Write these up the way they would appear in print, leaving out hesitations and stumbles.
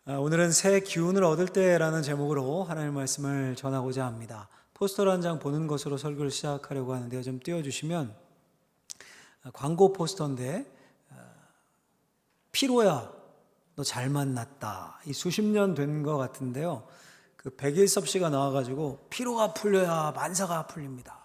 오늘은 새 기운을 얻을 때라는 제목으로 하나님의 말씀을 전하고자 합니다. 포스터를 한 장 보는 것으로 설교를 시작하려고 하는데요. 좀 띄워주시면 광고 포스터인데 피로야 너 잘 만났다. 이 수십 년 된 것 같은데요. 그 백일섭 씨가 나와가지고 피로가 풀려야 만사가 풀립니다.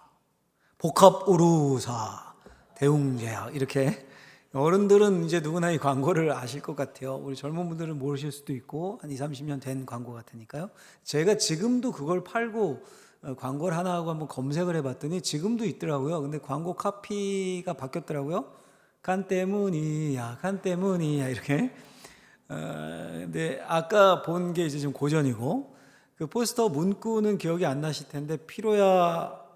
복합우루사 대웅제약 이렇게 어른들은 이제 누구나 이 광고를 아실 것 같아요. 우리 젊은 분들은 모르실 수도 있고 한 20, 30년 된 광고 같으니까요. 제가 지금도 그걸 팔고 광고를 하나 하고 한번 검색을 해봤더니 지금도 있더라고요. 근데 광고 카피가 바뀌었더라고요. 간 때문이야 이렇게. 근데 아까 본 게 이제 좀 고전이고 그 포스터 문구는 기억이 안 나실 텐데 피로야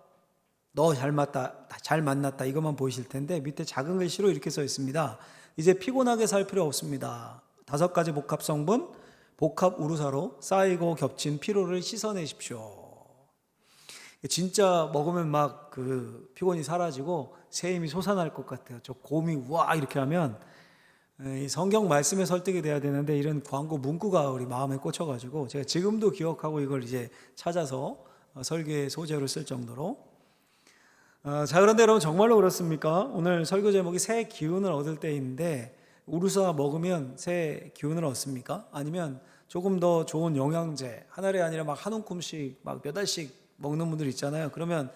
너 잘 만났다 이것만 보이실 텐데 밑에 작은 글씨로 이렇게 써 있습니다. 이제 피곤하게 살 필요 없습니다. 5가지 복합 성분 복합 우루사로 쌓이고 겹친 피로를 씻어내십시오. 진짜 먹으면 막 그 피곤이 사라지고 새 힘이 솟아날 것 같아요. 저 곰이 우와 이렇게 하면 이 성경 말씀에 설득이 돼야 되는데 이런 광고 문구가 우리 마음에 꽂혀가지고 제가 지금도 기억하고 이걸 이제 찾아서 설교의 소재로 쓸 정도로. 자, 그런데 여러분 정말로 그렇습니까? 오늘 설교 제목이 새 기운을 얻을 때인데 우루사 먹으면 새 기운을 얻습니까? 아니면 조금 더 좋은 영양제 한 알이 아니라 막 한 움큼씩 막 몇 알씩 먹는 분들 있잖아요. 그러면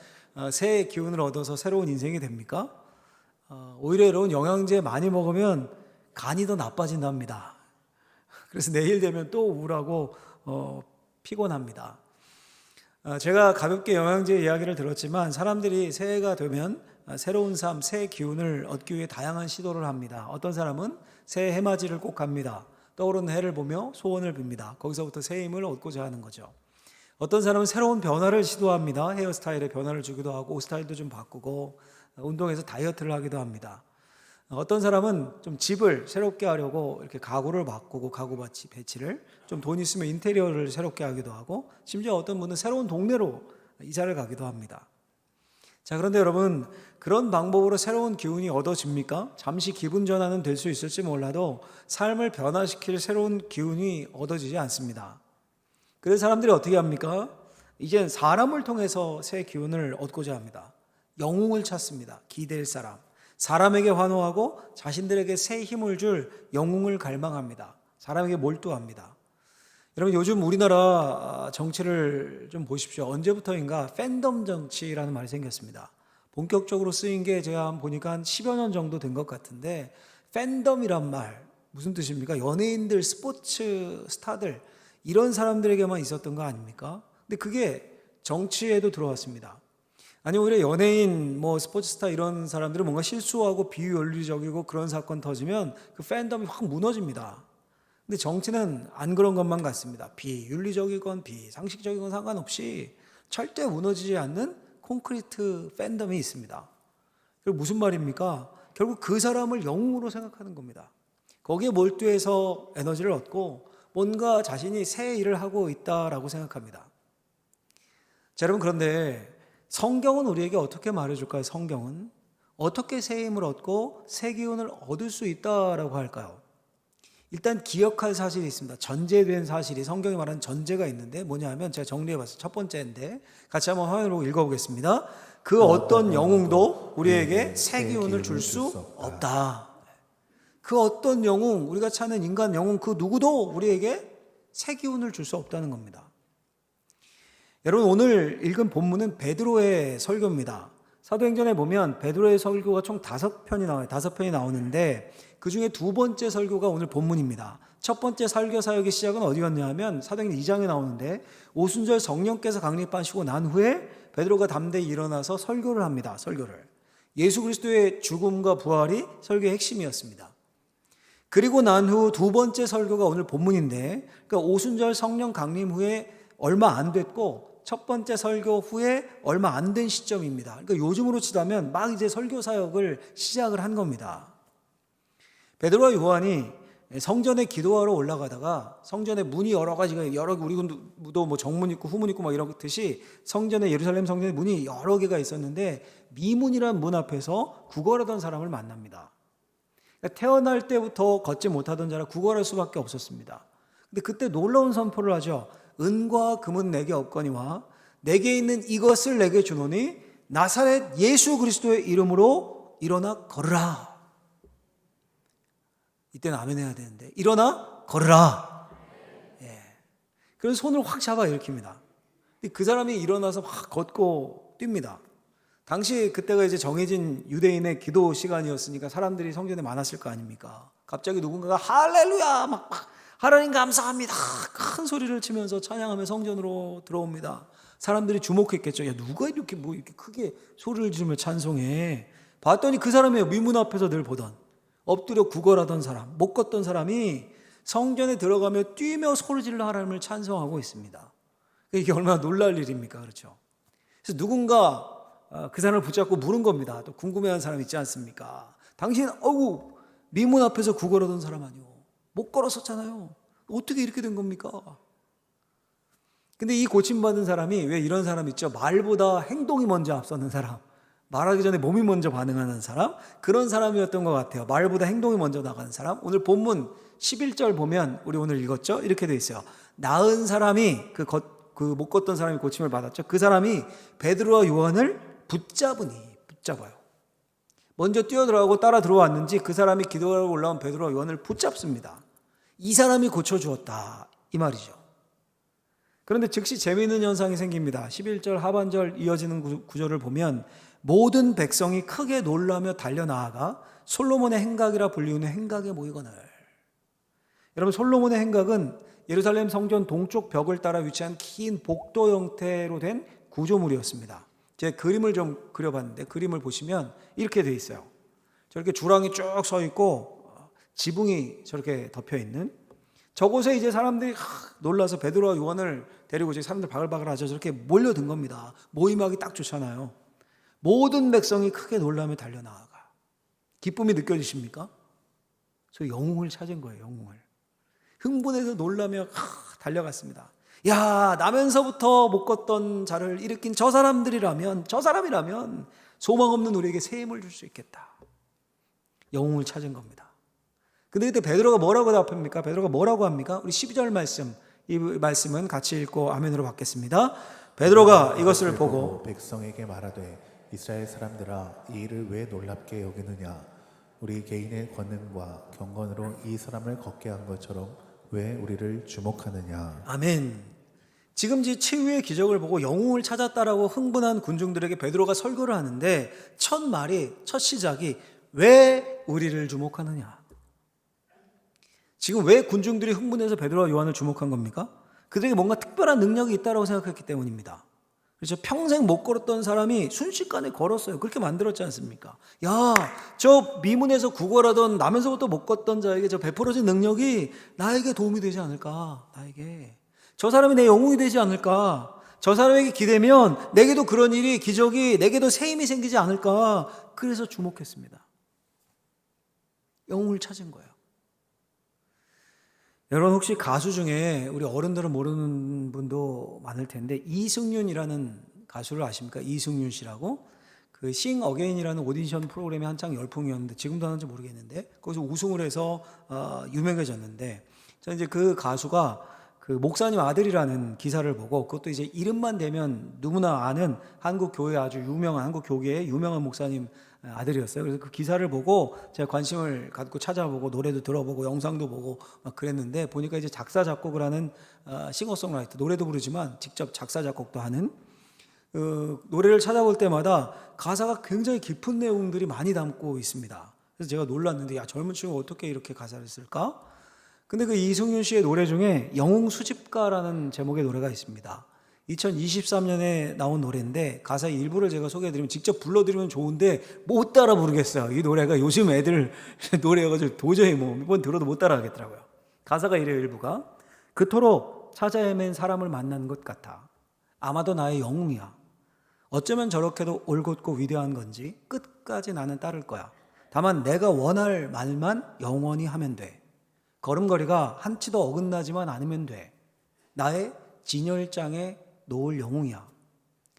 새 기운을 얻어서 새로운 인생이 됩니까? 오히려 여러분 영양제 많이 먹으면 간이 더 나빠진답니다. 그래서 내일 되면 또 우울하고 피곤합니다. 제가 가볍게 영양제 이야기를 들었지만 사람들이 새해가 되면 새로운 삶, 새 기운을 얻기 위해 다양한 시도를 합니다. 어떤 사람은 새 해맞이를 꼭 갑니다. 떠오르는 해를 보며 소원을 빕니다. 거기서부터 새 힘을 얻고자 하는 거죠. 어떤 사람은 새로운 변화를 시도합니다. 헤어스타일에 변화를 주기도 하고 옷 스타일도 좀 바꾸고 운동해서 다이어트를 하기도 합니다. 어떤 사람은 좀 집을 새롭게 하려고 이렇게 가구를 바꾸고 가구 배치를 좀 돈 있으면 인테리어를 새롭게 하기도 하고 심지어 어떤 분은 새로운 동네로 이사를 가기도 합니다. 자, 그런데 여러분 그런 방법으로 새로운 기운이 얻어집니까? 잠시 기분 전환은 될 수 있을지 몰라도 삶을 변화시킬 새로운 기운이 얻어지지 않습니다. 그래서 사람들이 어떻게 합니까? 이젠 사람을 통해서 새 기운을 얻고자 합니다. 영웅을 찾습니다. 기댈 사람. 사람에게 환호하고 자신들에게 새 힘을 줄 영웅을 갈망합니다. 사람에게 몰두합니다. 여러분 요즘 우리나라 정치를 좀 보십시오. 언제부터인가 팬덤 정치라는 말이 생겼습니다. 본격적으로 쓰인 게 제가 보니까 한 10여 년 정도 된 것 같은데 팬덤이란 말 무슨 뜻입니까? 연예인들, 스포츠 스타들 이런 사람들에게만 있었던 거 아닙니까? 근데 그게 정치에도 들어왔습니다. 아니 오히려 연예인, 스포츠 스타 이런 사람들은 뭔가 실수하고 비윤리적이고 그런 사건 터지면 그 팬덤이 확 무너집니다. 근데 정치는 안 그런 것만 같습니다. 비윤리적이건 비상식적이건 상관없이 절대 무너지지 않는 콘크리트 팬덤이 있습니다. 그리고 무슨 말입니까? 결국 그 사람을 영웅으로 생각하는 겁니다. 거기에 몰두해서 에너지를 얻고 뭔가 자신이 새 일을 하고 있다라고 생각합니다. 자, 여러분 그런데 성경은 우리에게 어떻게 말해줄까요? 성경은 어떻게 새 힘을 얻고 새 기운을 얻을 수 있다라고 할까요? 일단 기억할 사실이 있습니다. 전제된 사실이 성경이 말하는 전제가 있는데 뭐냐 하면 제가 정리해봤어요. 첫 번째인데 같이 한번 화면으로 읽어보겠습니다. 그 어떤 영웅도 우리에게 새 기운을 줄 수 없다. 그 어떤 영웅, 우리가 찾는 인간 영웅 그 누구도 우리에게 새 기운을 줄 수 없다는 겁니다. 여러분 오늘 읽은 본문은 베드로의 설교입니다. 사도행전에 보면 베드로의 설교가 총 5편이 나와요. 5편이 나오는데 그 중에 두 번째 설교가 오늘 본문입니다. 첫 번째 설교 사역의 시작은 어디였냐 하면 사도행전 2장에 나오는데 오순절 성령께서 강림하시고 난 후에 베드로가 담대히 일어나서 설교를 합니다. 설교를. 예수 그리스도의 죽음과 부활이 설교의 핵심이었습니다. 그리고 난 후 두 번째 설교가 오늘 본문인데 그러니까 오순절 성령 강림 후에 얼마 안 됐고 첫 번째 설교 후에 얼마 안 된 시점입니다. 그러니까 요즘으로 치자면 막 이제 설교 사역을 시작을 한 겁니다. 베드로와 요한이 성전에 기도하러 올라가다가 성전에 문이 여러 가지가 우리도 정문 있고 후문 있고 막 이렇듯이 성전에 예루살렘 성전에 문이 여러 개가 있었는데 미문이라는 문 앞에서 구걸하던 사람을 만납니다. 그러니까 태어날 때부터 걷지 못하던 자라 구걸할 수밖에 없었습니다. 근데 그때 놀라운 선포를 하죠. 은과 금은 내게 없거니와 내게 있는 이것을 내게 주노니 나사렛 예수 그리스도의 이름으로 일어나 걸으라. 이때는 아멘 해야 되는데 일어나 걸으라. 예. 그래서 손을 확 잡아 일으킵니다. 그 사람이 일어나서 막 걷고 뜁니다. 당시 그때가 이제 정해진 유대인의 기도 시간이었으니까 사람들이 성전에 많았을 거 아닙니까? 갑자기 누군가가 할렐루야 막 하나님 감사합니다 큰 소리를 치면서 찬양하며 성전으로 들어옵니다. 사람들이 주목했겠죠. 야, 누가 이렇게 이렇게 크게 소리를 지르며 찬송해? 봤더니 그 사람이에요. 미문 앞에서 늘 보던, 엎드려 구걸하던 사람, 못 걷던 사람이 성전에 들어가며 뛰며 소리 질러 하나님을 찬송하고 있습니다. 이게 얼마나 놀랄 일입니까? 그렇죠? 그래서 누군가 그 사람을 붙잡고 물은 겁니다. 또 궁금해하는 사람 있지 않습니까? 당신 미문 앞에서 구걸하던 사람 아니오? 못 걸었었잖아요. 어떻게 이렇게 된 겁니까? 근데 이 고침받은 사람이 왜 이런 사람 있죠? 말보다 행동이 먼저 앞서는 사람, 말하기 전에 몸이 먼저 반응하는 사람, 그런 사람이었던 것 같아요. 말보다 행동이 먼저 나가는 사람. 오늘 본문 11절 보면 우리 오늘 읽었죠? 이렇게 돼 있어요. 나은 사람이 그 못 걷던 사람이 고침을 받았죠. 그 사람이 베드로와 요한을 붙잡아요. 먼저 뛰어들어가고 따라 들어왔는지 그 사람이 기도하러 올라온 베드로와 요한을 붙잡습니다. 이 사람이 고쳐주었다 이 말이죠. 그런데 즉시 재미있는 현상이 생깁니다. 11절 하반절 이어지는 구절을 보면 모든 백성이 크게 놀라며 달려나아가 솔로몬의 행각이라 불리우는 행각에 모이거늘. 여러분, 솔로몬의 행각은 예루살렘 성전 동쪽 벽을 따라 위치한 긴 복도 형태로 된 구조물이었습니다. 제가 그림을 좀 그려봤는데 그림을 보시면 이렇게 돼 있어요. 저렇게 주랑이 쭉 서 있고 지붕이 저렇게 덮여 있는, 저곳에 이제 사람들이 놀라서 베드로와 요한을 데리고 이제 사람들 바글바글 하죠. 저렇게 몰려든 겁니다. 모임하기 딱 좋잖아요. 모든 백성이 크게 놀라며 달려나아가. 기쁨이 느껴지십니까? 저 영웅을 찾은 거예요. 영웅을. 흥분해서 놀라며 달려갔습니다. 야, 나면서부터 못 걷던 자를 일으킨 저 사람이라면 소망 없는 우리에게 새 힘을 줄 수 있겠다. 영웅을 찾은 겁니다. 근데 그때 베드로가 뭐라고 답합니까? 베드로가 뭐라고 합니까? 우리 12절 말씀, 이 말씀은 같이 읽고 아멘으로 받겠습니다. 베드로가 이것을 보고 백성에게 말하되 이스라엘 사람들아, 이 일을 왜 놀랍게 여기느냐? 우리 개인의 권능과 경건으로 이 사람을 걷게 한 것처럼 왜 우리를 주목하느냐? 아멘. 지금 이 치유의 기적을 보고 영웅을 찾았다라고 흥분한 군중들에게 베드로가 설교를 하는데 첫 시작이 왜 우리를 주목하느냐? 지금 왜 군중들이 흥분해서 베드로와 요한을 주목한 겁니까? 그들에게 뭔가 특별한 능력이 있다고 생각했기 때문입니다. 그렇죠? 평생 못 걸었던 사람이 순식간에 걸었어요. 그렇게 만들었지 않습니까? 야, 저 미문에서 구걸하던 나면서부터 못 걷던 자에게 저 베풀어진 능력이 나에게 도움이 되지 않을까? 나에게. 저 사람이 내 영웅이 되지 않을까? 저 사람에게 기대면 내게도 그런 일이, 기적이, 내게도 새 힘이 생기지 않을까? 그래서 주목했습니다. 영웅을 찾은 거예요. 여러분, 혹시 가수 중에 우리 어른들은 모르는 분도 많을 텐데 이승윤이라는 가수를 아십니까? 이승윤 씨라고. 그 싱 어게인이라는 오디션 프로그램이 한창 열풍이었는데 지금도 하는지 모르겠는데 거기서 우승을 해서 유명해졌는데, 저는 이제 그 가수가 그 목사님 아들이라는 기사를 보고, 그것도 이제 이름만 대면 누구나 아는 한국 교회 아주 유명한, 한국 교계의 유명한 목사님 아들이었어요. 그래서 그 기사를 보고 제가 관심을 갖고 찾아보고 노래도 들어보고 영상도 보고 막 그랬는데, 보니까 이제 작사 작곡을 하는 싱어송라이터, 노래도 부르지만 직접 작사 작곡도 하는, 노래를 찾아볼 때마다 가사가 굉장히 깊은 내용들이 많이 담고 있습니다. 그래서 제가 놀랐는데, 야, 젊은 친구가 어떻게 이렇게 가사를 쓸까? 근데 그 이승윤 씨의 노래 중에 영웅 수집가라는 제목의 노래가 있습니다. 2023년에 나온 노래인데 가사 일부를 제가 소개해드리면, 직접 불러드리면 좋은데 못 따라 부르겠어요. 이 노래가 요즘 애들 노래여가지고 도저히 몇 번 들어도 못 따라 하겠더라고요. 가사가 이래요. 일부가: 그토록 찾아 헤맨 사람을 만난 것 같아. 아마도 나의 영웅이야. 어쩌면 저렇게도 올곧고 위대한 건지 끝까지 나는 따를 거야. 다만 내가 원할 말만 영원히 하면 돼. 걸음걸이가 한치도 어긋나지만 않으면 돼. 나의 진열장에 놓을 영웅이야.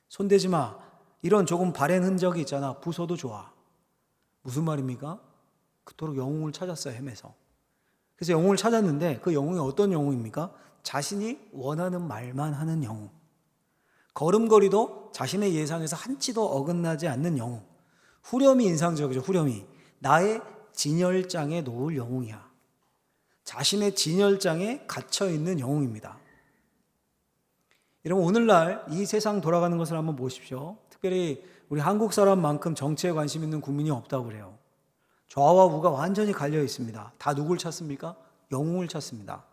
손대지 마. 이런 조금 바랜 흔적이 있잖아. 부숴도 좋아. 무슨 말입니까? 그토록 영웅을 찾았어요, 헤매서. 그래서 영웅을 찾았는데 그 영웅이 어떤 영웅입니까? 자신이 원하는 말만 하는 영웅. 걸음걸이도 자신의 예상에서 한치도 어긋나지 않는 영웅. 후렴이 인상적이죠. 후렴이. 나의 진열장에 놓을 영웅이야. 자신의 진열장에 갇혀있는 영웅입니다. 여러분, 오늘날 이 세상 돌아가는 것을 한번 보십시오. 특별히 우리 한국 사람만큼 정치에 관심 있는 국민이 없다고 그래요. 좌와 우가 완전히 갈려 있습니다. 다 누굴 찾습니까? 영웅을 찾습니다.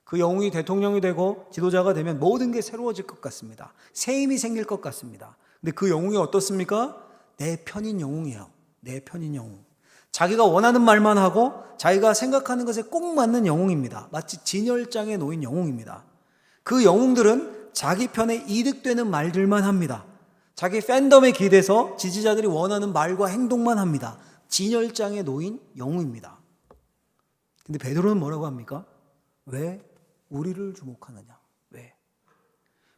그 영웅이 대통령이 되고 지도자가 되면 모든 게 새로워질 것 같습니다. 새 힘이 생길 것 같습니다. 근데 그 영웅이 어떻습니까? 내 편인 영웅이에요. 내 편인 영웅. 자기가 원하는 말만 하고 자기가 생각하는 것에 꼭 맞는 영웅입니다. 마치 진열장에 놓인 영웅입니다. 그 영웅들은 자기 편에 이득되는 말들만 합니다. 자기 팬덤에 기대서 지지자들이 원하는 말과 행동만 합니다. 진열장에 놓인 영웅입니다. 근데 베드로는 뭐라고 합니까? 왜 우리를 주목하느냐?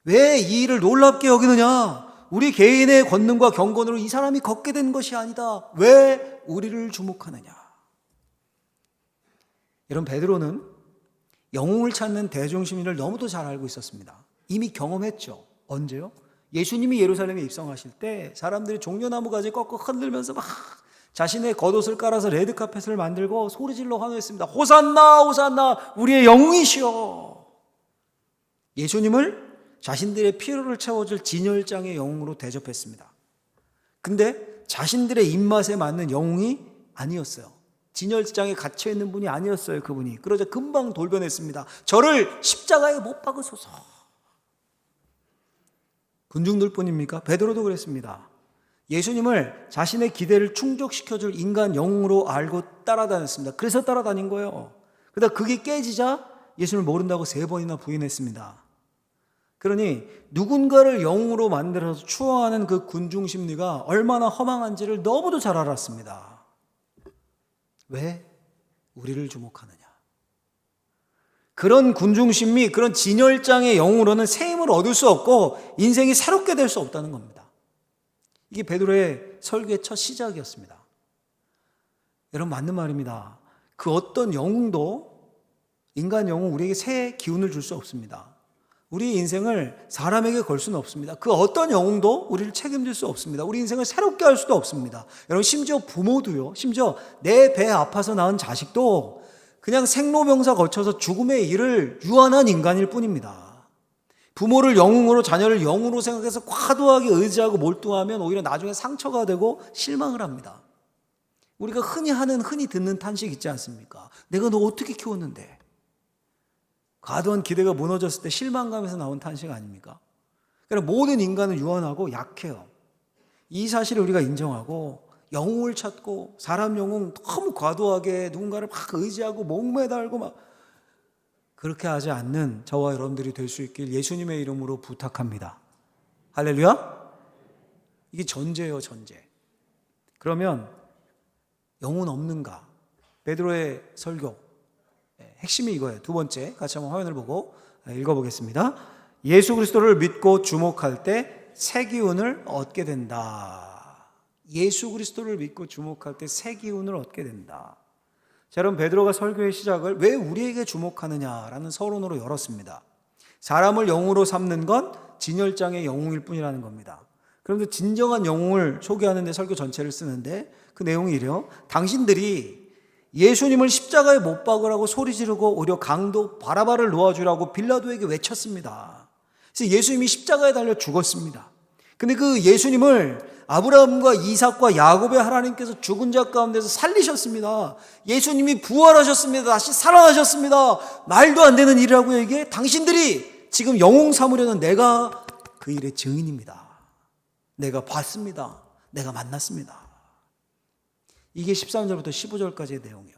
왜 이 일을 놀랍게 여기느냐? 우리 개인의 권능과 경건으로 이 사람이 걷게 된 것이 아니다. 왜 우리를 주목하느냐? 여러분, 베드로는 영웅을 찾는 대중심리를 너무도 잘 알고 있었습니다. 이미 경험했죠. 언제요? 예수님이 예루살렘에 입성하실 때 사람들이 종려나무 가지 꺾어 흔들면서 막 자신의 겉옷을 깔아서 레드카펫을 만들고 소리질러 환호했습니다. 호산나 호산나 우리의 영웅이시여. 예수님을 자신들의 피로를 채워줄 진열장의 영웅으로 대접했습니다. 근데 자신들의 입맛에 맞는 영웅이 아니었어요. 진열장에 갇혀있는 분이 아니었어요. 그분이. 그러자 금방 돌변했습니다. 저를 십자가에 못 박으소서. 군중들 뿐입니까? 베드로도 그랬습니다. 예수님을 자신의 기대를 충족시켜줄 인간 영웅으로 알고 따라다녔습니다. 그래서 따라다닌 거예요. 그러다 그게 깨지자 예수님을 모른다고 3번이나 부인했습니다. 그러니 누군가를 영웅으로 만들어서 추앙하는 그 군중 심리가 얼마나 허망한지를 너무도 잘 알았습니다. 왜 우리를 주목하느냐? 그런 군중 심리, 그런 진열장의 영웅으로는 새 힘을 얻을 수 없고 인생이 새롭게 될 수 없다는 겁니다. 이게 베드로의 설교의 첫 시작이었습니다. 여러분, 맞는 말입니다. 그 어떤 영웅도, 인간 영웅, 우리에게 새 기운을 줄 수 없습니다. 우리 인생을 사람에게 걸 수는 없습니다. 그 어떤 영웅도 우리를 책임질 수 없습니다. 우리 인생을 새롭게 할 수도 없습니다. 여러분, 심지어 부모도요, 심지어 내 배 아파서 낳은 자식도 그냥 생로병사 거쳐서 죽음의 일을 유한한 인간일 뿐입니다. 부모를 영웅으로, 자녀를 영웅으로 생각해서 과도하게 의지하고 몰두하면 오히려 나중에 상처가 되고 실망을 합니다. 우리가 흔히 듣는 탄식 있지 않습니까? 내가 너 어떻게 키웠는데? 과도한 기대가 무너졌을 때 실망감에서 나온 탄식 아닙니까? 그러니까 모든 인간은 유한하고 약해요. 이 사실을 우리가 인정하고 영웅을 찾고 사람 영웅 너무 과도하게 누군가를 막 의지하고 목매달고 막 그렇게 하지 않는 저와 여러분들이 될 수 있길 예수님의 이름으로 부탁합니다. 할렐루야? 이게 전제예요, 전제. 그러면 영웅은 없는가? 베드로의 설교 핵심이 이거예요. 두 번째, 같이 한번 화면을 보고 읽어보겠습니다. 예수 그리스도를 믿고 주목할 때 새 기운을 얻게 된다. 예수 그리스도를 믿고 주목할 때 새 기운을 얻게 된다. 자, 여러분, 베드로가 설교의 시작을 왜 우리에게 주목하느냐라는 서론으로 열었습니다. 사람을 영웅으로 삼는 건 진열장의 영웅일 뿐이라는 겁니다. 그런데 진정한 영웅을 소개하는 데 설교 전체를 쓰는데 그 내용이 이래요. 당신들이 예수님을 십자가에 못 박으라고 소리 지르고 오히려 강도 바라바를 놓아주라고 빌라도에게 외쳤습니다. 그래서 예수님이 십자가에 달려 죽었습니다. 근데 그 예수님을 아브라함과 이삭과 야곱의 하나님께서 죽은 자 가운데서 살리셨습니다. 예수님이 부활하셨습니다. 다시 살아나셨습니다. 말도 안 되는 일이라고 얘기해. 당신들이 지금 영웅 삼으려는 내가 그 일의 증인입니다. 내가 봤습니다. 내가 만났습니다. 이게 13절부터 15절까지의 내용이에요.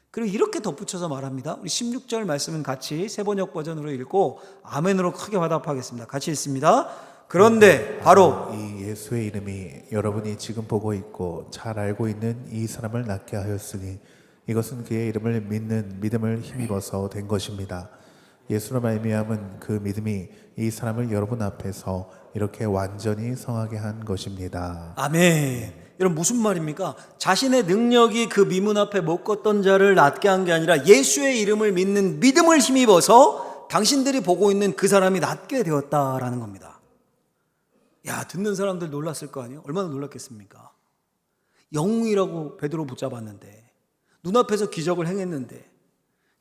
그리고 이렇게 덧붙여서 말합니다. 우리 16절 말씀은 같이 세번역 버전으로 읽고 아멘으로 크게 화답하겠습니다. 같이 읽습니다. 그런데 바로 이 예수의 이름이 여러분이 지금 보고 있고 잘 알고 있는 이 사람을 낫게 하였으니 이것은 그의 이름을 믿는 믿음을 힘입어서 된 것입니다. 예수로 말미암은 그 믿음이 이 사람을 여러분 앞에서 이렇게 완전히 성하게 한 것입니다. 아멘. 여러분 무슨 말입니까? 자신의 능력이 그 미문 앞에 못 걷던 자를 낫게 한 게 아니라 예수의 이름을 믿는 믿음을 힘입어서 당신들이 보고 있는 그 사람이 낫게 되었다라는 겁니다. 야, 듣는 사람들 놀랐을 거 아니에요? 얼마나 놀랐겠습니까? 영웅이라고 베드로 붙잡았는데, 눈앞에서 기적을 행했는데,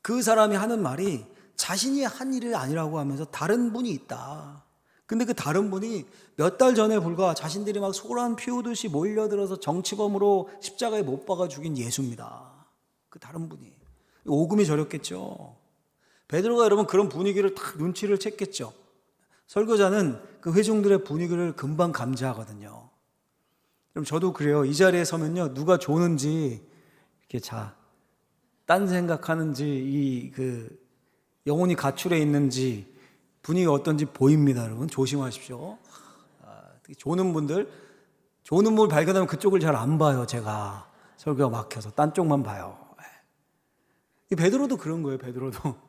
그 사람이 하는 말이 자신이 한 일이 아니라고 하면서 다른 분이 있다. 근데 그 다른 분이 몇 달 전에 불과 자신들이 막 소란 피우듯이 몰려들어서 정치범으로 십자가에 못 박아 죽인 예수입니다. 그 다른 분이. 오금이 저렸겠죠. 베드로가 여러분 그런 분위기를 딱 눈치를 챘겠죠. 설교자는 그 회중들의 분위기를 금방 감지하거든요. 그럼 저도 그래요. 이 자리에 서면요, 누가 조는지 이렇게 딴 생각하는지 영혼이 가출해 있는지 분위기가 어떤지 보입니다. 여러분 조심하십시오. 조는 분들 발견하면 그쪽을 잘 안 봐요. 제가 설교가 막혀서 딴 쪽만 봐요. 이 베드로도 그런 거예요. 베드로도.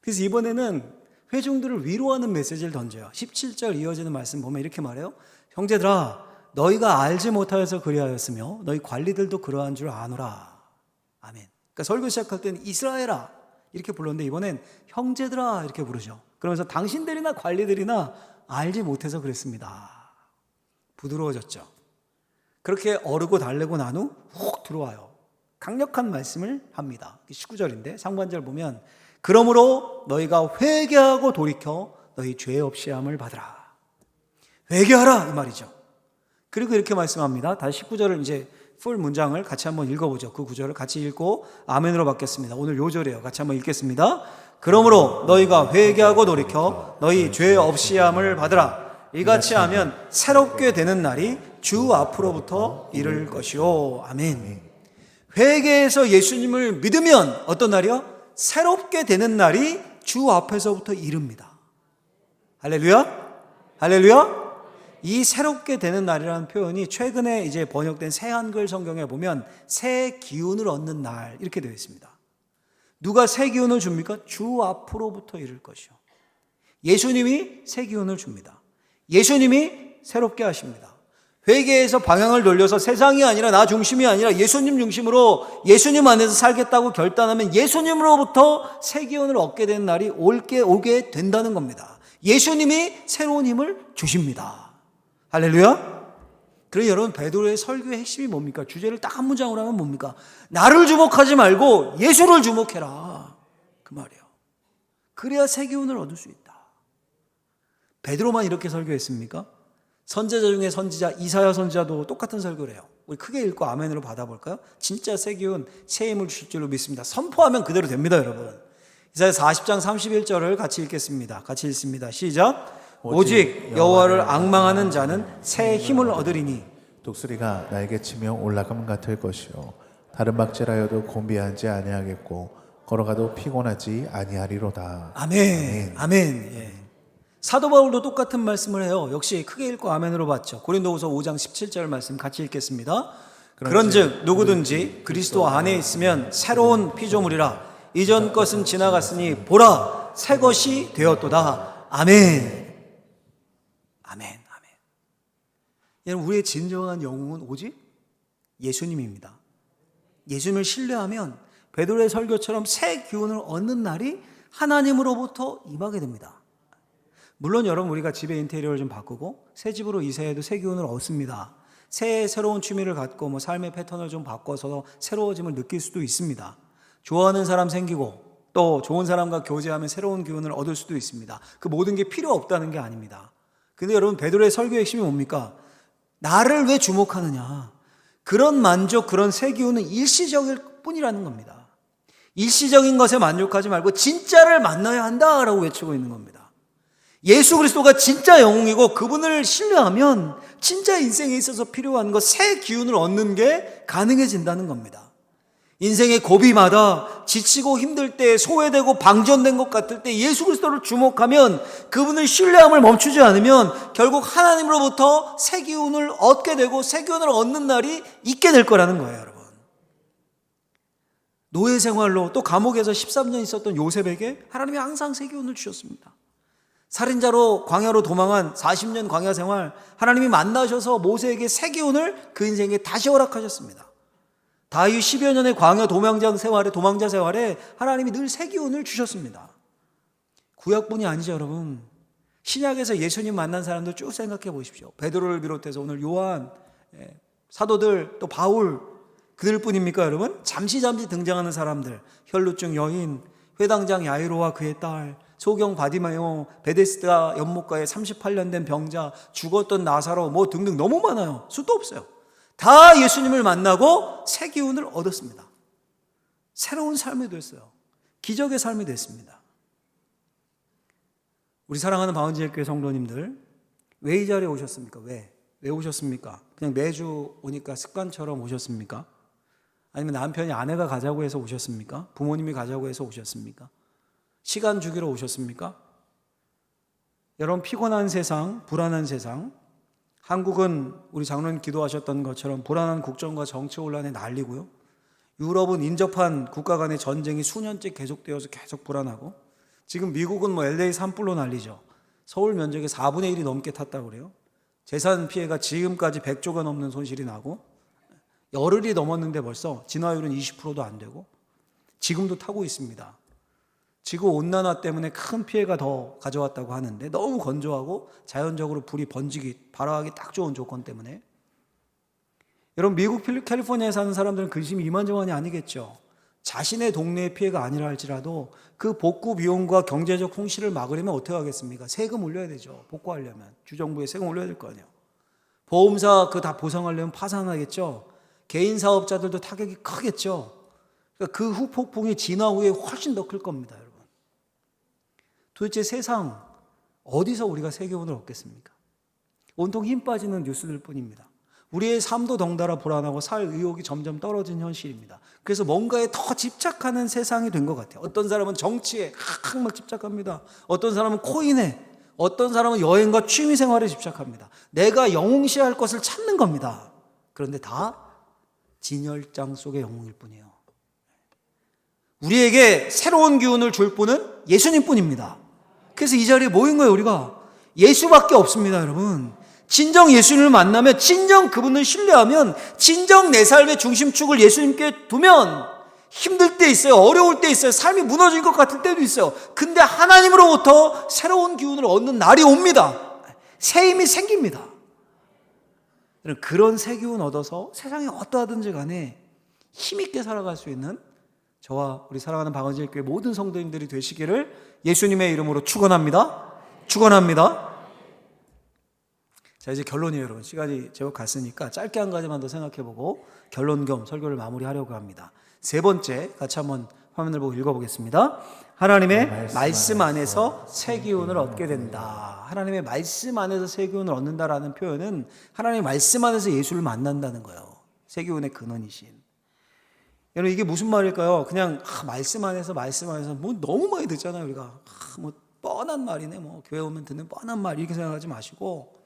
그래서 이번에는 회중들을 위로하는 메시지를 던져요. 17절 이어지는 말씀 보면 이렇게 말해요. 형제들아, 너희가 알지 못하여서 그리하였으며 너희 관리들도 그러한 줄 아노라. 아멘. 그러니까 설교 시작할 때는 이스라엘아 이렇게 불렀는데 이번엔 형제들아 이렇게 부르죠. 그러면서 당신들이나 관리들이나 알지 못해서 그랬습니다. 부드러워졌죠. 그렇게 어르고 달래고 난 후 훅 들어와요. 강력한 말씀을 합니다. 19절인데 상반절 보면 그러므로 너희가 회개하고 돌이켜 너희 죄 없이 함을 받으라. 회개하라 이 말이죠. 그리고 이렇게 말씀합니다. 다시 19절을 이제 풀 문장을 같이 한번 읽어보죠. 그 구절을 같이 읽고 아멘으로 받겠습니다. 오늘 요절이에요. 같이 한번 읽겠습니다. 그러므로 너희가 회개하고 돌이켜 너희 죄 없이 함을 받으라. 이같이 하면 새롭게 되는 날이 주 앞으로부터 이를 것이요. 아멘. 회개해서 예수님을 믿으면 어떤 날이요? 새롭게 되는 날이 주 앞에서부터 이릅니다. 할렐루야? 할렐루야? 이 새롭게 되는 날이라는 표현이 최근에 이제 번역된 새 한글 성경에 보면 새 기운을 얻는 날 이렇게 되어 있습니다. 누가 새 기운을 줍니까? 주 앞으로부터 이를 것이요. 예수님이 새 기운을 줍니다. 예수님이 새롭게 하십니다. 회개에서 방향을 돌려서 세상이 아니라 나 중심이 아니라 예수님 중심으로 예수님 안에서 살겠다고 결단하면 예수님으로부터 새 기운을 얻게 된 날이 오게 된다는 겁니다. 예수님이 새로운 힘을 주십니다. 할렐루야. 그래서 여러분 베드로의 설교의 핵심이 뭡니까? 주제를 딱 한 문장으로 하면 뭡니까? 나를 주목하지 말고 예수를 주목해라 그 말이에요. 그래야 새 기운을 얻을 수 있다. 베드로만 이렇게 설교했습니까? 선지자 중에 선지자 이사야 선지자도 똑같은 설교를 해요. 우리 크게 읽고 아멘으로 받아볼까요? 진짜 새 기운, 새 힘을 주실 줄로 믿습니다. 선포하면 그대로 됩니다, 여러분. 이사야 40장 31절을 같이 읽겠습니다. 같이 읽습니다. 시작. 오직 여호와를 앙망하는 자는 새 힘을 얻으리니 독수리가 날개치며 올라감 같을 것이요 다른 박질하여도 곤비하지 아니하겠고 걸어가도 피곤하지 아니하리로다. 아멘. 아멘. 예. 사도 바울도 똑같은 말씀을 해요. 역시 크게 읽고 아멘으로 받죠. 고린도후서 5장 17절 말씀 같이 읽겠습니다. 그런즉 누구든지 그리스도 안에 있으면 새로운 피조물이라 이전 것은 지나갔으니 보라 새 것이 되었도다. 아멘. 아멘. 아멘. 여러분 우리의 진정한 영웅은 오직 예수님입니다. 예수님을 신뢰하면 베드로의 설교처럼 새 기운을 얻는 날이 하나님으로부터 임하게 됩니다. 물론 여러분 우리가 집의 인테리어를 좀 바꾸고 새 집으로 이사해도 새 기운을 얻습니다. 새로운 취미를 갖고 삶의 패턴을 좀 바꿔서 새로워짐을 느낄 수도 있습니다. 좋아하는 사람 생기고 또 좋은 사람과 교제하면 새로운 기운을 얻을 수도 있습니다. 그 모든 게 필요 없다는 게 아닙니다. 근데 여러분 베드로의 설교의 핵심이 뭡니까? 나를 왜 주목하느냐? 그런 만족, 그런 새 기운은 일시적일 뿐이라는 겁니다. 일시적인 것에 만족하지 말고 진짜를 만나야 한다라고 외치고 있는 겁니다. 예수 그리스도가 진짜 영웅이고 그분을 신뢰하면 진짜 인생에 있어서 필요한 것, 새 기운을 얻는 게 가능해진다는 겁니다. 인생의 고비마다 지치고 힘들 때, 소외되고 방전된 것 같을 때 예수 그리스도를 주목하면, 그분을 신뢰함을 멈추지 않으면 결국 하나님으로부터 새 기운을 얻게 되고 새 기운을 얻는 날이 있게 될 거라는 거예요, 여러분. 노예 생활로 또 감옥에서 13년 있었던 요셉에게 하나님이 항상 새 기운을 주셨습니다. 살인자로 광야로 도망한 40년 광야 생활, 하나님이 만나셔서 모세에게 새 기운을 그 인생에 다시 허락하셨습니다. 다윗 10여 년의 광야 도망자 생활에 하나님이 늘 새 기운을 주셨습니다. 구약뿐이 아니죠, 여러분. 신약에서 예수님 만난 사람들 쭉 생각해 보십시오. 베드로를 비롯해서 오늘 요한, 사도들, 또 바울, 그들뿐입니까, 여러분? 잠시 등장하는 사람들, 혈루증 여인, 회당장 야이로와 그의 딸, 소경 바디마요, 베데스다 연못가에 38년 된 병자, 죽었던 나사로, 뭐 등등 너무 많아요. 수도 없어요. 다 예수님을 만나고 새 기운을 얻었습니다. 새로운 삶이 됐어요. 기적의 삶이 됐습니다. 우리 사랑하는 방언제일교회 성도님들, 왜 이 자리에 오셨습니까? 왜 오셨습니까? 그냥 매주 오니까 습관처럼 오셨습니까? 아니면 남편이 아내가 가자고 해서 오셨습니까? 부모님이 가자고 해서 오셨습니까? 시간 주기로 오셨습니까? 여러분, 피곤한 세상, 불안한 세상, 한국은 우리 장로님 기도하셨던 것처럼 불안한 국정과 정치 혼란에 난리고요. 유럽은 인접한 국가 간의 전쟁이 수년째 계속되어서 계속 불안하고, 지금 미국은 뭐 LA 산불로 난리죠. 서울 면적의 4분의 1이 넘게 탔다고 그래요. 재산 피해가 지금까지 100조가 넘는 손실이 나고, 열흘이 넘었는데 벌써 진화율은 20%도 안 되고, 지금도 타고 있습니다. 지구 온난화 때문에 큰 피해가 더 가져왔다고 하는데, 너무 건조하고 자연적으로 불이 번지기, 발화하기 딱 좋은 조건 때문에. 여러분, 미국 캘리포니아에 사는 사람들은 근심이 이만저만이 아니겠죠. 자신의 동네의 피해가 아니라 할지라도 그 복구 비용과 경제적 손실을 막으려면 어떻게 하겠습니까? 세금 올려야 되죠. 복구하려면 주정부에 세금 올려야 될 거 아니에요. 보험사 그 다 보상하려면 파산하겠죠. 개인 사업자들도 타격이 크겠죠. 그러니까 그 후폭풍이 진화 후에 훨씬 더 클 겁니다, 여러분. 도대체 세상 어디서 우리가 새 기운을 얻겠습니까? 온통 힘 빠지는 뉴스들 뿐입니다. 우리의 삶도 덩달아 불안하고 살 의욕이 점점 떨어진 현실입니다. 그래서 뭔가에 더 집착하는 세상이 된 것 같아요. 어떤 사람은 정치에 막 집착합니다. 어떤 사람은 코인에, 어떤 사람은 여행과 취미생활에 집착합니다. 내가 영웅시할 것을 찾는 겁니다. 그런데 다 진열장 속의 영웅일 뿐이에요. 우리에게 새로운 기운을 줄 분은 예수님 뿐입니다. 그래서 이 자리에 모인 거예요. 우리가 예수밖에 없습니다, 여러분. 진정 예수님을 만나면, 진정 그분을 신뢰하면, 진정 내 삶의 중심축을 예수님께 두면 힘들 때 있어요. 어려울 때 있어요. 삶이 무너질 것 같을 때도 있어요. 근데 하나님으로부터 새로운 기운을 얻는 날이 옵니다. 새 힘이 생깁니다. 그런 새 기운 얻어서 세상이 어떠하든지 간에 힘있게 살아갈 수 있는 저와 우리 사랑하는 방언제일교회 모든 성도님들이 되시기를 예수님의 이름으로 축원합니다. 축원합니다. 자, 이제 결론이에요, 여러분. 시간이 제법 갔으니까 짧게 한 가지만 더 생각해보고 결론 겸 설교를 마무리하려고 합니다. 세 번째, 같이 한번 화면을 보고 읽어보겠습니다. 하나님의 말씀 안에서 새 기운을 얻게 된다. 하나님의 말씀 안에서 새 기운을 얻는다라는 표현은 하나님의 말씀 안에서 예수를 만난다는 거예요. 새 기운의 근원이신. 여러분, 이게 무슨 말일까요? 그냥 말씀 안에서 뭐 너무 많이 듣잖아요, 우리가. 뭐 뻔한 말이네, 뭐 교회 오면 듣는 뻔한 말, 이렇게 생각하지 마시고,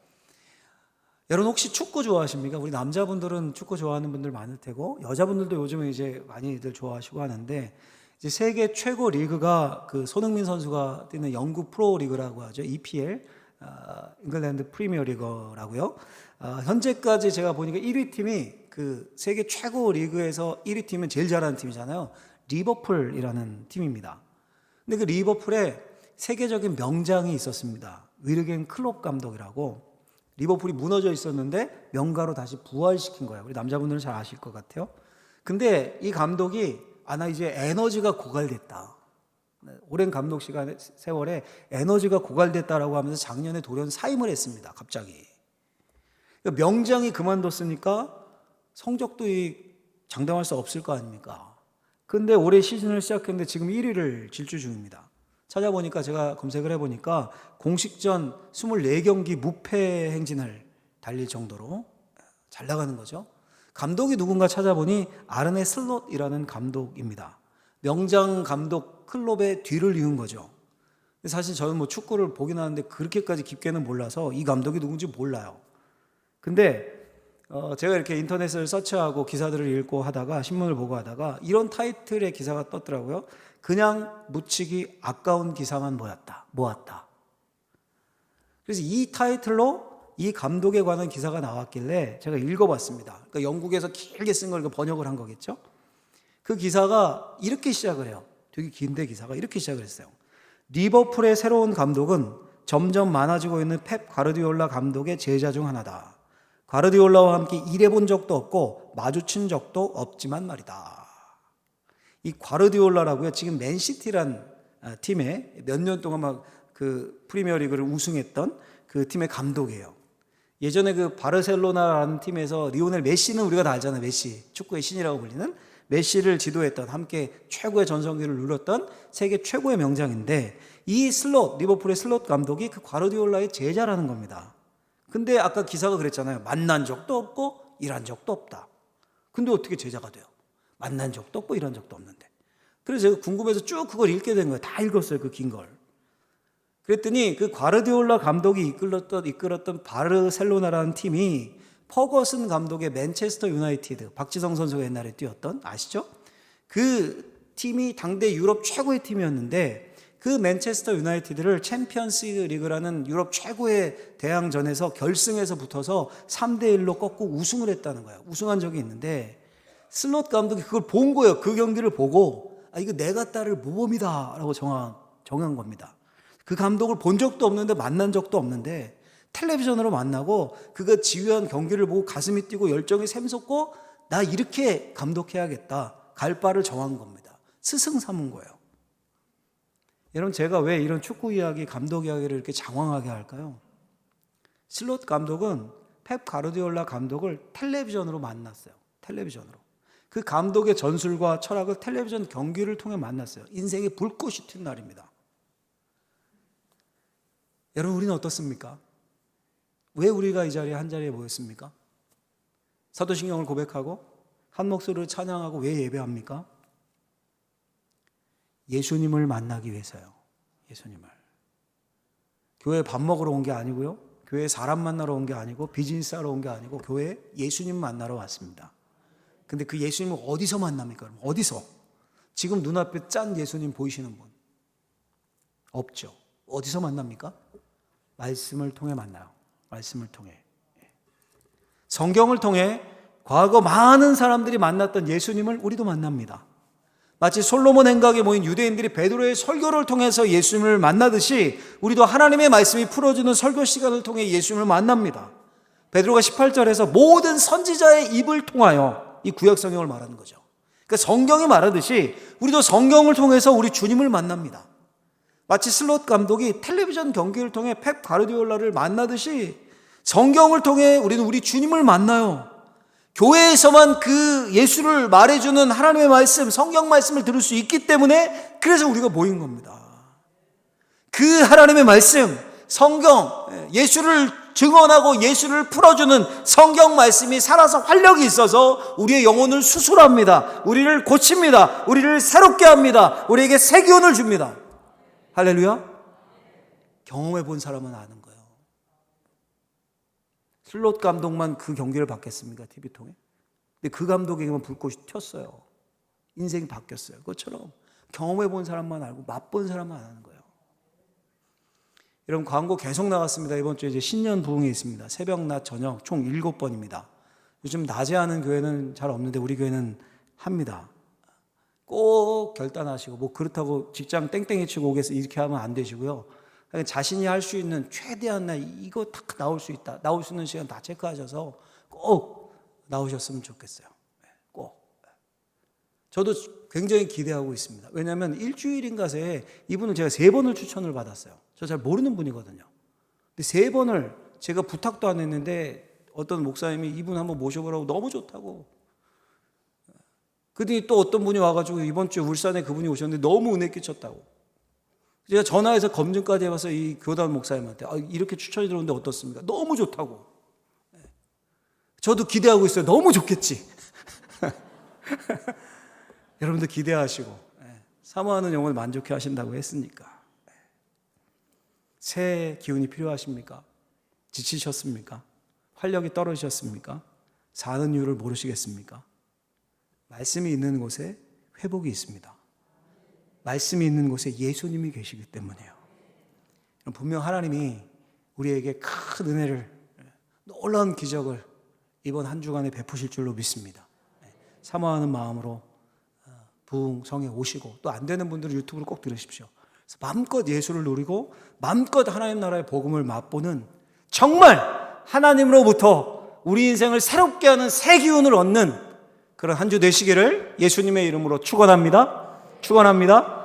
여러분 혹시 축구 좋아하십니까? 우리 남자분들은 축구 좋아하는 분들 많을 테고, 여자분들도 요즘에 이제 많이들 좋아하시고 하는데, 이제 세계 최고 리그가 그 손흥민 선수가 뛰는 영국 프로 리그라고 하죠. EPL, 잉글랜드 프리미어 리그라고요. 현재까지 제가 보니까 1위 팀이 그 세계 최고 리그에서 1위 팀은 제일 잘하는 팀이잖아요. 리버풀이라는 팀입니다. 근데 그 리버풀에 세계적인 명장이 있었습니다. 위르겐 클롭 감독이라고. 리버풀이 무너져 있었는데 명가로 다시 부활시킨 거예요. 우리 남자분들은 잘 아실 것 같아요. 근데 이 감독이 나 이제 에너지가 고갈됐다. 오랜 감독 시간 세월에 에너지가 고갈됐다라고 하면서 작년에 돌연 사임을 했습니다. 갑자기. 명장이 그만뒀으니까 성적도 장담할 수 없을 거 아닙니까? 근데 올해 시즌을 시작했는데 지금 1위를 질주 중입니다. 찾아보니까, 제가 검색을 해보니까 공식전 24경기 무패 행진을 달릴 정도로 잘 나가는 거죠. 감독이 누군가 찾아보니 아르네 슬롯이라는 감독입니다. 명장 감독 클롭의 뒤를 이은 거죠. 사실 저는 뭐 축구를 보긴 하는데 그렇게까지 깊게는 몰라서 이 감독이 누군지 몰라요. 근데 제가 이렇게 인터넷을 서치하고 기사들을 읽고 하다가, 신문을 보고 하다가 이런 타이틀의 기사가 떴더라고요. 그냥 묻히기 아까운 기사만 모았다. 그래서 이 타이틀로 이 감독에 관한 기사가 나왔길래 제가 읽어봤습니다. 그러니까 영국에서 길게 쓴 걸 번역을 한 거겠죠. 그 기사가 이렇게 시작을 해요. 되게 긴데 기사가 이렇게 시작을 했어요. 리버풀의 새로운 감독은 점점 많아지고 있는 펩 가르디올라 감독의 제자 중 하나다. 가르디올라와 함께 일해본 적도 없고 마주친 적도 없지만 말이다. 이 가르디올라라고요. 지금 맨시티란 팀에 몇 년 동안 막 그 프리미어리그를 우승했던 그 팀의 감독이에요. 예전에 그 바르셀로나라는 팀에서 리오넬 메시는 우리가 다 알잖아요. 메시, 축구의 신이라고 불리는 메시를 지도했던, 함께 최고의 전성기를 누렸던 세계 최고의 명장인데, 이 리버풀의 슬롯 감독이 그 가르디올라의 제자라는 겁니다. 근데 아까 기사가 그랬잖아요. 만난 적도 없고 일한 적도 없다. 근데 어떻게 제자가 돼요? 만난 적도 없고 일한 적도 없는데. 그래서 제가 궁금해서 쭉 그걸 읽게 된 거예요. 다 읽었어요, 그 긴 걸. 그랬더니 그 가르디올라 감독이 이끌었던 바르셀로나라는 팀이 퍼거슨 감독의 맨체스터 유나이티드, 박지성 선수가 옛날에 뛰었던, 아시죠? 그 팀이 당대 유럽 최고의 팀이었는데, 그 맨체스터 유나이티드를 챔피언스 리그라는 유럽 최고의 대항전에서 결승에서 붙어서 3대1로 꺾고 우승을 했다는 거예요. 우승한 적이 있는데, 슬롯 감독이 그걸 본 거예요. 그 경기를 보고, 이거 내가 따를 모범이다 라고 정한 겁니다. 그 감독을 본 적도 없는데, 만난 적도 없는데, 텔레비전으로 만나고 그가 지휘한 경기를 보고 가슴이 뛰고 열정이 샘솟고, 나 이렇게 감독해야겠다, 갈 바를 정한 겁니다. 스승 삼은 거예요. 여러분, 제가 왜 이런 축구 이야기, 감독 이야기를 이렇게 장황하게 할까요? 슬롯 감독은 펩 가르디올라 감독을 텔레비전으로 만났어요. 텔레비전으로. 그 감독의 전술과 철학을 텔레비전 경기를 통해 만났어요. 인생의 불꽃이 튄 날입니다. 여러분, 우리는 어떻습니까? 왜 우리가 이 자리에 한 자리에 모였습니까? 사도신경을 고백하고 한 목소리로 찬양하고 왜 예배합니까? 예수님을 만나기 위해서요. 예수님을. 교회에 밥 먹으러 온 게 아니고요. 교회에 사람 만나러 온 게 아니고 비즈니스 하러 온 게 아니고 교회에 예수님 만나러 왔습니다. 근데 그 예수님을 어디서 만납니까? 어디서? 지금 눈앞에 짠 예수님 보이시는 분? 없죠. 어디서 만납니까? 말씀을 통해 만나요. 말씀을 통해. 성경을 통해 과거 많은 사람들이 만났던 예수님을 우리도 만납니다. 마치 솔로몬 행각에 모인 유대인들이 베드로의 설교를 통해서 예수님을 만나듯이 우리도 하나님의 말씀이 풀어주는 설교 시간을 통해 예수님을 만납니다. 베드로가 18절에서 모든 선지자의 입을 통하여, 이 구약 성경을 말하는 거죠. 그러니까 성경이 말하듯이 우리도 성경을 통해서 우리 주님을 만납니다. 마치 슬롯 감독이 텔레비전 경기를 통해 펩 가르디올라를 만나듯이 성경을 통해 우리는 우리 주님을 만나요. 교회에서만 그 예수를 말해주는 하나님의 말씀, 성경 말씀을 들을 수 있기 때문에 그래서 우리가 모인 겁니다. 그 하나님의 말씀, 성경, 예수를 증언하고 예수를 풀어주는 성경 말씀이 살아서 활력이 있어서 우리의 영혼을 수술합니다. 우리를 고칩니다. 우리를 새롭게 합니다. 우리에게 새 기운을 줍니다. 할렐루야. 경험해 본 사람은 아는 거예요. 슬롯 감독만 그 경기를 봤겠습니까? TV 통해. 근데 그 감독에게만 불꽃이 튀었어요. 인생이 바뀌었어요. 그것처럼 경험해 본 사람만 알고 맛본 사람만 아는 거예요. 여러분, 광고 계속 나갔습니다. 이번 주에 이제 신년 부흥이 있습니다. 새벽, 낮, 저녁 총 7번입니다. 요즘 낮에 하는 교회는 잘 없는데 우리 교회는 합니다. 꼭 결단하시고, 뭐 그렇다고 직장 땡땡이 치고 오겠어 이렇게 하면 안 되시고요. 자신이 할 수 있는 최대한 이거 딱 나올 수 있다, 나올 수 있는 시간 다 체크하셔서 꼭 나오셨으면 좋겠어요. 꼭. 저도 굉장히 기대하고 있습니다. 왜냐하면 일주일인가에 이분을 제가 3번을 추천을 받았어요. 저 잘 모르는 분이거든요. 근데 3번을 제가 부탁도 안 했는데 어떤 목사님이 이분 한번 모셔보라고 너무 좋다고. 그랬더니 또 어떤 분이 와가지고 이번 주에 울산에 그분이 오셨는데 너무 은혜 끼쳤다고. 제가 전화해서 검증까지 해봐서 이 교단 목사님한테 이렇게 추천이 들어오는데 어떻습니까? 너무 좋다고. 저도 기대하고 있어요. 너무 좋겠지. 여러분들 기대하시고 사모하는 영혼을 만족해 하신다고 했으니까. 새 기운이 필요하십니까? 지치셨습니까? 활력이 떨어지셨습니까? 사는 이유를 모르시겠습니까? 말씀이 있는 곳에 회복이 있습니다. 말씀이 있는 곳에 예수님이 계시기 때문이에요. 분명 하나님이 우리에게 큰 은혜를, 놀라운 기적을 이번 한 주간에 베푸실 줄로 믿습니다. 사모하는 마음으로 부흥성에 오시고, 또 안 되는 분들은 유튜브를 꼭 들으십시오. 그래서 마음껏 예수를 누리고 마음껏 하나님 나라의 복음을 맛보는, 정말 하나님으로부터 우리 인생을 새롭게 하는 새 기운을 얻는 그런 한 주 되시기를 예수님의 이름으로 축원합니다. 축원합니다.